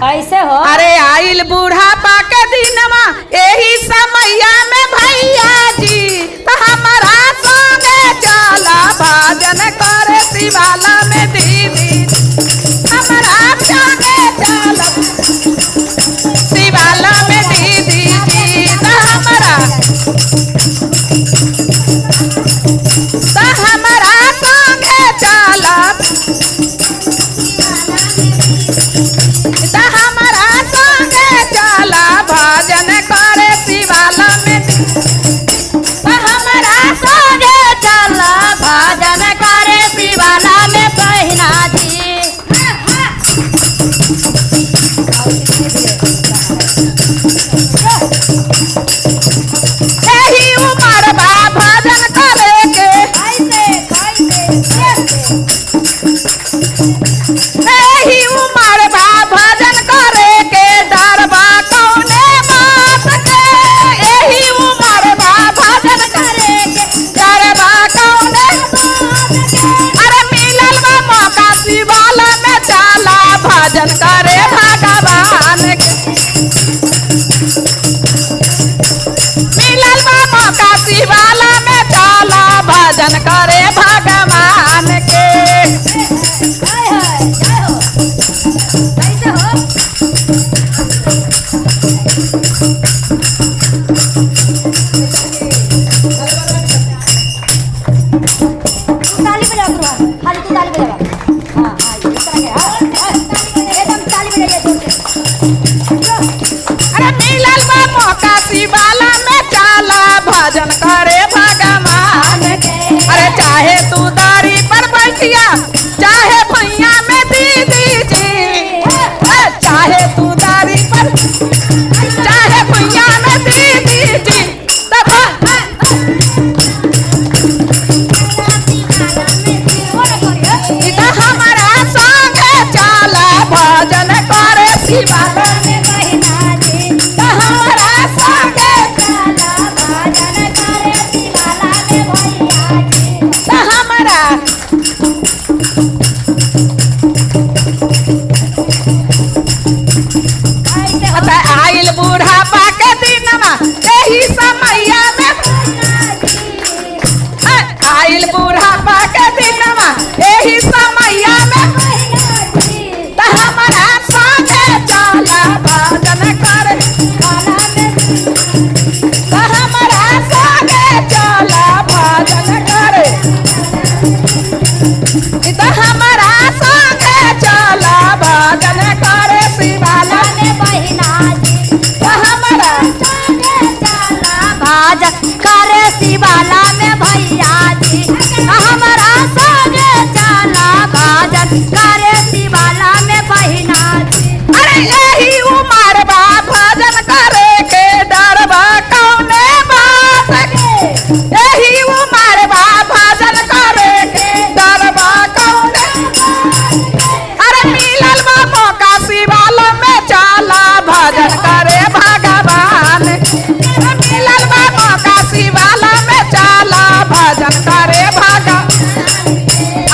कैसे हो? अरे आइल बुढ़ापा के दिनमा यही समैया में भैया जी तो हमारा संगे चला भजन करे शिवाला में दीदी हमारा संगे चला शिवाला में दीदी जी तो हमारा संगे चला हमारा संगे चला भजन करे शिवाला में हमारा संगे चला भजन करे शिवाला में बहिना जी। यही उम्र बा भजन करे के यही उम्र बा भजन करे के डरबा कौने बात के यही उम्र बा भजन करे के डरबा कौने अरे मिलल बा मौका शिवाला में चला भजन करे भगवान के मिलल बा मौका शिवाला में चला भजन करे भगवान के ताली बजा खाली तू ताली बजा। हाँ हाँ इस तरह के एकदम ताली बजाइए जोर से। अरे मिलल बा मौका शिवाला में चला भजन करे भगवान के अरे चाहे तू दारी पर बैठिया चाहे भैया में दीदी जी चाहे तू दारी पर चाहे भैया में दीदी जी तब हमारा संगे चला भजन करे शिवाला में हमारा संगे हमारा आइल बुढ़ापा के दिनमा यही समैया में आइल बुढ़ापा के दिनमा यही समैया में तो हमारा संगे चला भजन करे तो हमारा संगे चला भजन करे तो हमारा संगे चला भजन करे शिवाला में बहिना जी तो हमारा भजन करे शिवाला में भैया जी हमारा संगे चला भजन करे शिवाला में बहिना जी। अरे यही उम्र बा भजन करे के डरबा कौने बात के यही उम्र बा भजन करे के डरबा कौने अरे मिलल बा मौका शिवाला में चला भजन करे भगवान मिलल बा मौका शिवाला में चला भजन करे भगवान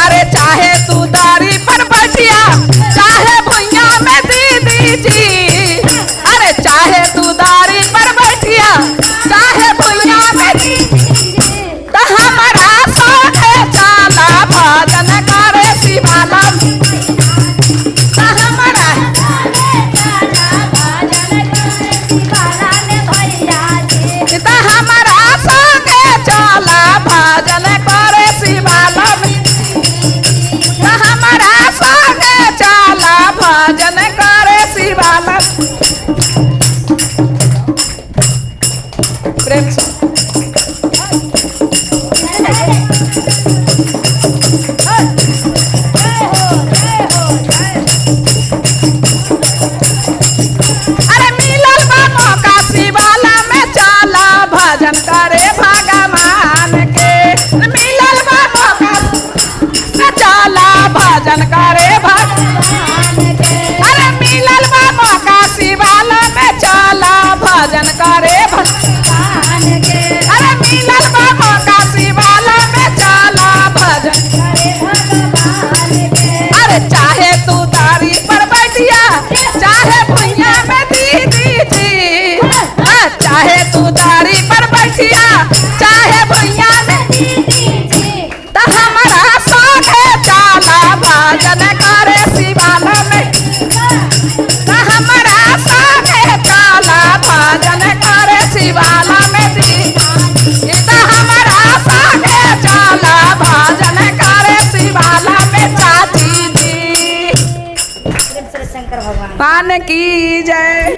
अरे चाहे तू दारी पर बैठिया चाहे भुइया में दीदी जी अरे चाहे तू दारी पर बैठिया चाहे भुइया में तो हमारा संगे चला भजन करे शिवाला में तो हमारा तो हमारा संगे चला भजन करे शिवाला में तो हमारा संगे चला भजन करे शिवाला प्रेम से अरे मिलल बा मौका शिवाला में चला भजन करे भगवान के मिलल बा मौका चला भजन करे भगवान के अरे चाहे भुइया में दीदी जी, चाहे तू दारी पर बैठिया, चाहे भुइया में तो हमारा संगे चाला भजन करे शिवाला में, तो हमारा संगे चाला भजन करे शिवाला में दी, तो हमारा संगे चाला भजन करे शिवाला में चाची जी। शंकर भगवान पान की जय।